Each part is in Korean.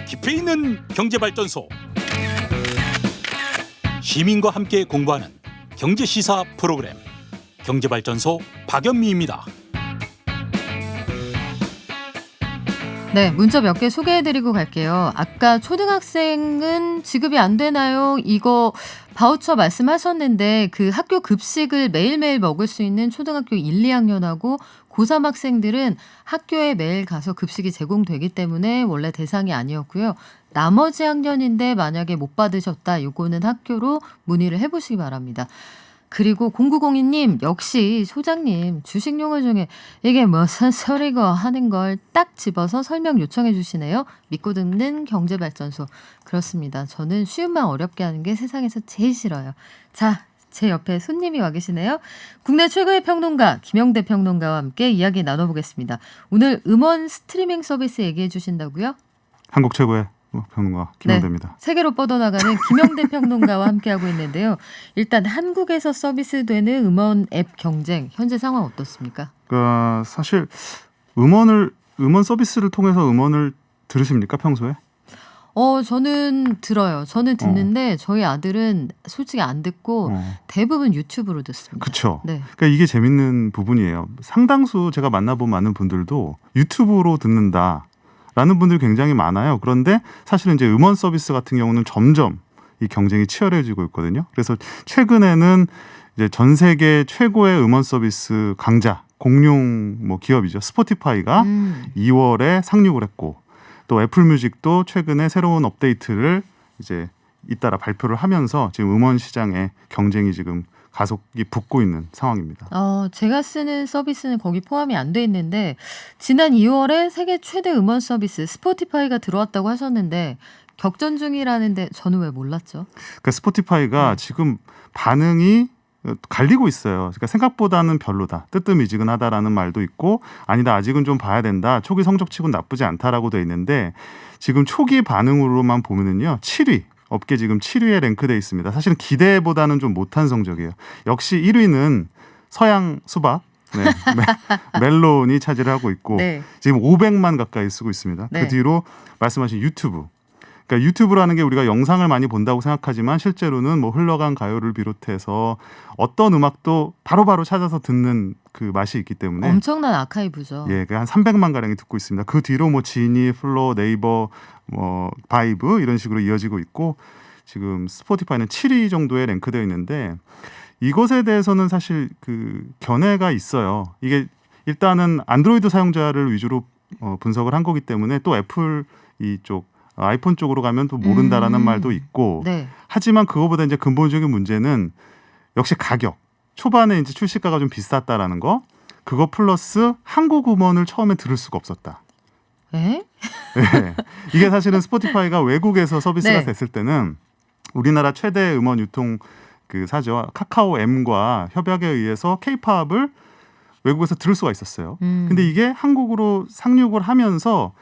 깊이 있는 경제발전소. 시민과 함께 공부하는 경제시사 프로그램 경제발전소 박연미입니다. 네, 문자 몇 개 소개해드리고 갈게요. 아까 초등학생은 지급이 안 되나요? 이거 바우처 말씀하셨는데 그 학교 급식을 매일매일 먹을 수 있는 초등학교 1, 2학년하고 고3 학생들은 학교에 매일 가서 급식이 제공되기 때문에 원래 대상이 아니었고요. 나머지 학년인데 만약에 못 받으셨다, 요거는 학교로 문의를 해보시기 바랍니다. 그리고 0902님, 역시 소장님 주식 용어 중에 이게 무슨 소리고 하는 걸 딱 집어서 설명 요청해 주시네요. 믿고 듣는 경제발전소. 그렇습니다. 저는 쉬움만 어렵게 하는 게 세상에서 제일 싫어요. 자, 제 옆에 손님이 와 계시네요. 국내 최고의 평론가 김영대 평론가와 함께 이야기 나눠보겠습니다. 오늘 음원 스트리밍 서비스 얘기해 주신다고요? 한국 최고의 평론가 김영대입니다. 네, 세계로 뻗어나가는 김영대 평론가와 함께하고 있는데요. 일단 한국에서 서비스되는 음원 앱 경쟁 현재 상황 어떻습니까? 사실 음원 서비스를 통해서 음원을 들으십니까 평소에? 저는 들어요. 저는 듣는데 저희 아들은 솔직히 안 듣고 대부분 유튜브로 듣습니다. 그렇죠. 네. 그러니까 이게 재밌는 부분이에요. 상당수 제가 만나본 많은 분들도 유튜브로 듣는다라는 분들이 굉장히 많아요. 그런데 사실은 이제 음원 서비스 같은 경우는 점점 이 경쟁이 치열해지고 있거든요. 그래서 최근에는 이제 전 세계 최고의 음원 서비스 강자 공룡 기업이죠. 스포티파이가 2월에 상륙을 했고, 또 애플뮤직도 최근에 새로운 업데이트를 이제 잇따라 발표를 하면서 지금 음원 시장에 경쟁이 지금 가속이 붙고 있는 상황입니다. 제가 쓰는 서비스는 거기 포함이 안 돼 있는데 지난 2월에 세계 최대 음원 서비스 스포티파이가 들어왔다고 하셨는데 격전 중이라는데 저는 왜 몰랐죠? 그러니까 스포티파이가 지금 반응이 갈리고 있어요. 그러니까 생각보다는 별로다, 뜨뜻미지근하다라는 말도 있고, 아니다, 아직은 좀 봐야 된다, 초기 성적치고는 나쁘지 않다라고 돼 있는데, 지금 초기 반응으로만 보면은요 7위, 업계 지금 7위에 랭크돼 있습니다. 사실은 기대보다는 좀 못한 성적이에요. 역시 1위는 서양 수박, 멜론이 차지를 하고 있고, 네. 지금 500만 가까이 쓰고 있습니다. 네. 그 뒤로 말씀하신 유튜브. 그러니까 유튜브라는 게 우리가 영상을 많이 본다고 생각하지만 실제로는 흘러간 가요를 비롯해서 어떤 음악도 바로바로 찾아서 듣는 그 맛이 있기 때문에 엄청난 아카이브죠. 예, 한 300만 가량이 듣고 있습니다. 그 뒤로 지니, 플로, 네이버, 바이브 이런 식으로 이어지고 있고, 지금 스포티파이는 7위 정도에 랭크되어 있는데, 이것에 대해서는 사실 그 견해가 있어요. 이게 일단은 안드로이드 사용자를 위주로 분석을 한 거기 때문에, 또 애플 이쪽 아이폰 쪽으로 가면 또 모른다라는 말도 있고, 네. 하지만 그거보다 이제 근본적인 문제는 역시 가격. 초반에 이제 출시가가 좀 비쌌다라는 거, 그거 플러스 한국 음원을 처음에 들을 수가 없었다. 에? 네. 이게 사실은 스포티파이가 외국에서 서비스가 네. 됐을 때는 우리나라 최대 음원 유통 그 사죠, 카카오 M과 협약에 의해서 K-팝을 외국에서 들을 수가 있었어요. 근데 이게 한국으로 상륙을 하면서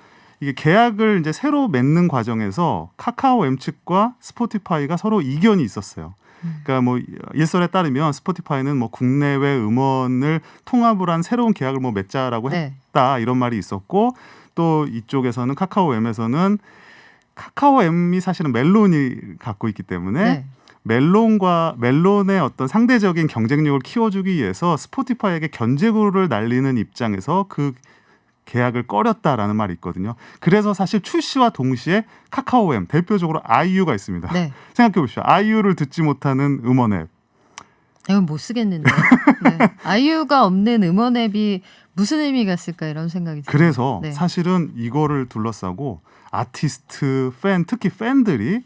이게 계약을 이제 새로 맺는 과정에서 카카오 M 측과 스포티파이가 서로 이견이 있었어요. 그러니까 일설에 따르면 스포티파이는 국내외 음원을 통합을 한 새로운 계약을 맺자라고 했다, 이런 말이 있었고, 또 이쪽에서는 카카오 M에서는 카카오 M이 사실은 멜론이 갖고 있기 때문에 멜론의 어떤 상대적인 경쟁력을 키워주기 위해서 스포티파이에게 견제구를 날리는 입장에서 그 계약을 꺼렸다라는 말이 있거든요. 그래서 사실 출시와 동시에 카카오 M, 대표적으로 아이유가 있습니다. 네. 생각해 보십시오. 아이유를 듣지 못하는 음원 앱. 이건 못 쓰겠는데. 네. 아이유가 없는 음원 앱이 무슨 의미가 있을까, 이런 생각이 들어요. 그래서 네. 사실은 이거를 둘러싸고 아티스트, 특히 팬들이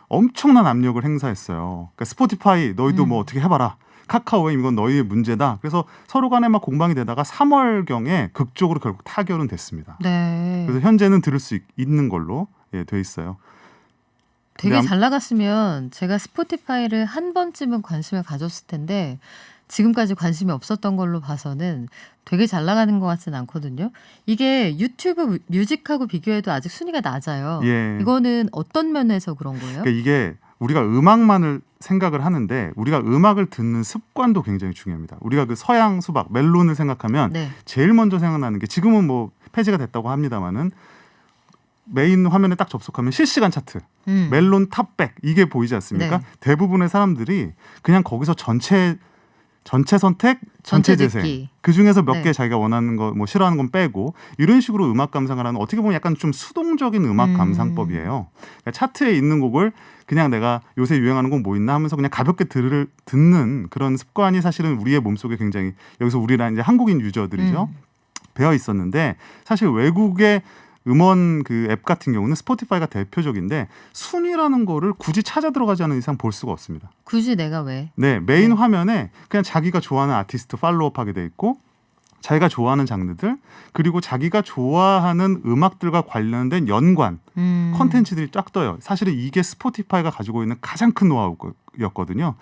엄청난 압력을 행사했어요. 그러니까 스포티파이 너희도 어떻게 해봐라, 카카오엠 이건 너희의 문제다. 그래서 서로 간에 공방이 되다가 3월경에 극적으로 결국 타결은 됐습니다. 네. 그래서 현재는 들을 수 있는 걸로 돼 있어요. 되게 잘 나갔으면 제가 스포티파이를 한 번쯤은 관심을 가졌을 텐데 지금까지 관심이 없었던 걸로 봐서는 되게 잘 나가는 것 같지는 않거든요. 이게 유튜브 뮤직하고 비교해도 아직 순위가 낮아요. 예. 이거는 어떤 면에서 그런 거예요? 그러니까 이게 우리가 음악만을 생각을 하는데 우리가 음악을 듣는 습관도 굉장히 중요합니다. 우리가 그 서양 수박, 멜론을 생각하면 제일 먼저 생각나는 게, 지금은 폐지가 됐다고 합니다마는 메인 화면에 딱 접속하면 실시간 차트, 멜론 탑백 이게 보이지 않습니까? 네. 대부분의 사람들이 그냥 거기서 전체 선택, 전체 재생. 듣기. 그 중에서 몇 네. 개 자기가 원하는 거, 뭐 싫어하는 건 빼고 이런 식으로 음악 감상을 하는 어떻게 보면 약간 좀 수동적인 음악 감상법이에요. 그러니까 차트에 있는 곡을 그냥 내가 요새 유행하는 곡 뭐 있나 하면서 그냥 가볍게 듣는 그런 습관이 사실은 우리의 몸속에 굉장히 여기서 우리랑 이제 한국인 유저들이죠. 배어 있었는데 사실 외국의 음원 그 앱 같은 경우는 스포티파이가 대표적인데 순위라는 거를 굳이 찾아 들어가지 않은 이상 볼 수가 없습니다. 굳이 내가 왜? 네, 메인 화면에 그냥 자기가 좋아하는 아티스트 팔로우업하게 돼 있고 자기가 좋아하는 장르들 그리고 자기가 좋아하는 음악들과 관련된 연관 컨텐츠들이 쫙 떠요. 사실은 이게 스포티파이가 가지고 있는 가장 큰 노하우였거든요.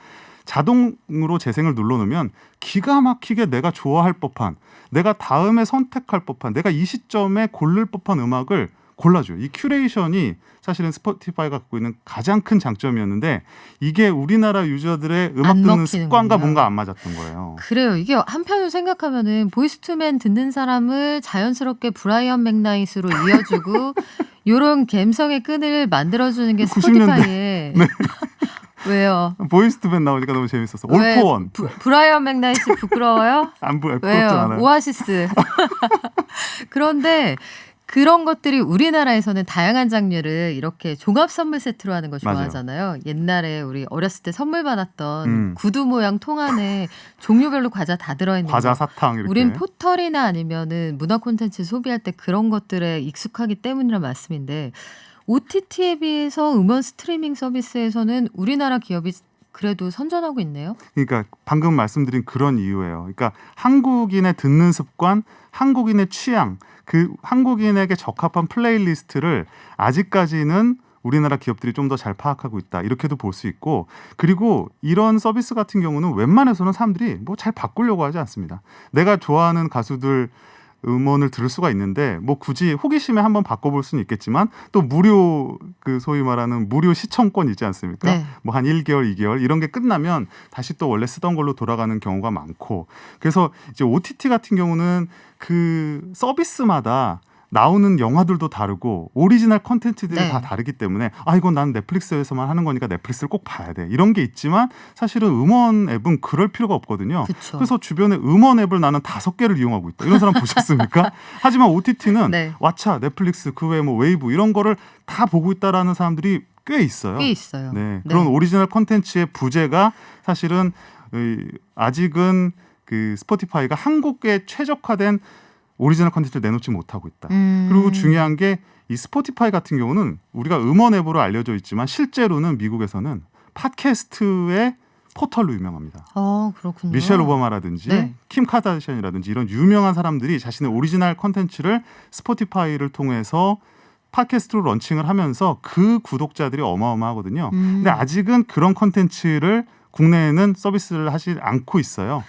자동으로 재생을 눌러놓으면 기가 막히게 내가 좋아할 법한 내가 다음에 선택할 법한 내가 이 시점에 고를 법한 음악을 골라줘요. 이 큐레이션이 사실은 스포티파이가 갖고 있는 가장 큰 장점이었는데 이게 우리나라 유저들의 음악 안 듣는 먹히는군요. 습관과 뭔가 안 맞았던 거예요. 그래요. 이게 한편으로 생각하면은 보이스투맨 듣는 사람을 자연스럽게 브라이언 맥나잇으로 이어주고 요런 감성의 끈을 만들어주는 게 90년대. 스포티파이에 왜요? 보이스투맨 나오니까 너무 재밌었어. 왜 올포원. 브라이언 맥나잇이 부끄러워요? 부끄럽지 왜요? 않아요. 오아시스. 그런데 그런 것들이 우리나라에서는 다양한 장르를 이렇게 종합 선물 세트로 하는 거 좋아하잖아요. 옛날에 우리 어렸을 때 선물 받았던 구두 모양 통 안에 종류별로 과자 다 들어있는 과자 거. 사탕 이렇게. 우린 포털이나 아니면은 문화 콘텐츠 소비할 때 그런 것들에 익숙하기 때문이란 말씀인데 OTT에 비해서 음원 스트리밍 서비스에서는 우리나라 기업이 그래도 선전하고 있네요. 그러니까 방금 말씀드린 그런 이유예요. 그러니까 한국인의 듣는 습관, 한국인의 취향, 그 한국인에게 적합한 플레이리스트를 아직까지는 우리나라 기업들이 좀 더 잘 파악하고 있다. 이렇게도 볼 수 있고 그리고 이런 서비스 같은 경우는 웬만해서는 사람들이 뭐 잘 바꾸려고 하지 않습니다. 내가 좋아하는 가수들 음원을 들을 수가 있는데 뭐 굳이 호기심에 한번 바꿔볼 수는 있겠지만 또 무료 그 소위 말하는 무료 시청권 있지 않습니까? 네. 뭐 한 1개월, 2개월 이런 게 끝나면 다시 또 원래 쓰던 걸로 돌아가는 경우가 많고 그래서 이제 OTT 같은 경우는 그 서비스마다 나오는 영화들도 다르고 오리지널 컨텐츠들이 네. 다 다르기 때문에 아 이건 난 넷플릭스에서만 하는 거니까 넷플릭스를 꼭 봐야 돼 이런 게 있지만 사실은 음원 앱은 그럴 필요가 없거든요. 그쵸. 그래서 주변에 음원 앱을 나는 5개를 이용하고 있다. 이런 사람 보셨습니까? 하지만 OTT는 네. 왓챠, 넷플릭스, 그 외에 뭐 웨이브 이런 거를 다 보고 있다라는 사람들이 꽤 있어요. 꽤 있어요. 네, 그런 오리지널 컨텐츠의 부재가 사실은 아직은 그 스포티파이가 한국에 최적화된 오리지널 컨텐츠를 내놓지 못하고 있다. 그리고 중요한 게 이 스포티파이 같은 경우는 우리가 음원 앱으로 알려져 있지만 실제로는 미국에서는 팟캐스트의 포털로 유명합니다. 그렇군요. 미셸 오바마라든지 네. 킴 카다시안이라든지 이런 유명한 사람들이 자신의 오리지널 컨텐츠를 스포티파이를 통해서 팟캐스트로 런칭을 하면서 그 구독자들이 어마어마하거든요. 근데 아직은 그런 컨텐츠를 국내에는 서비스를 하지 않고 있어요.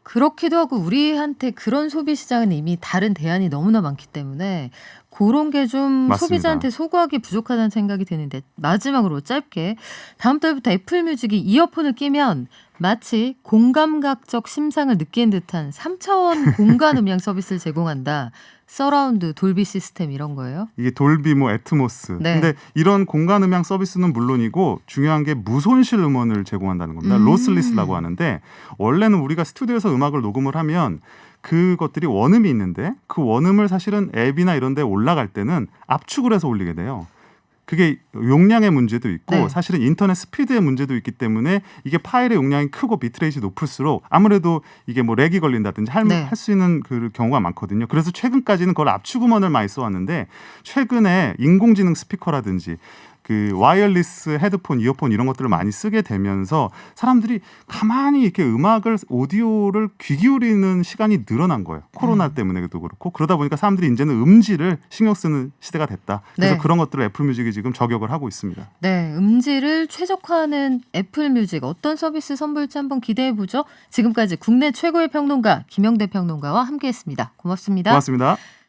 그렇기도 하고 우리한테 그런 소비 시장은 이미 다른 대안이 너무나 많기 때문에 그런 게 좀 맞습니다. 소비자한테 소구하기 부족하다는 생각이 드는데 마지막으로 짧게 다음 달부터 애플뮤직이 이어폰을 끼면 마치 공감각적 심상을 느끼는 듯한 3차원 공간 음향 서비스를 제공한다. 서라운드, 돌비 시스템 이런 거예요? 이게 돌비 뭐 애트모스. 네. 근데 이런 공간 음향 서비스는 물론이고 중요한 게 무손실 음원을 제공한다는 겁니다. 로스리스라고 하는데 원래는 우리가 스튜디오에서 음악을 녹음을 하면 그것들이 원음이 있는데 그 원음을 사실은 앱이나 이런 데 올라갈 때는 압축을 해서 올리게 돼요. 그게 용량의 문제도 있고 네. 사실은 인터넷 스피드의 문제도 있기 때문에 이게 파일의 용량이 크고 비트레이트가 높을수록 아무래도 이게 뭐 렉이 걸린다든지 할 수 있는 그 경우가 많거든요. 그래서 최근까지는 그걸 압축 음원을 많이 써왔는데 최근에 인공지능 스피커라든지 그 와이어리스 헤드폰, 이어폰 이런 것들을 많이 쓰게 되면서 사람들이 가만히 이렇게 음악을 오디오를 귀 기울이는 시간이 늘어난 거예요. 코로나 때문에도 그렇고 그러다 보니까 사람들이 이제는 음질을 신경 쓰는 시대가 됐다. 그래서 네. 그런 것들을 애플뮤직이 지금 저격을 하고 있습니다. 네, 음질을 최적화하는 애플뮤직 어떤 서비스 선보일지 한번 기대해 보죠. 지금까지 국내 최고의 평론가 김영대 평론가와 함께했습니다. 고맙습니다. 고맙습니다.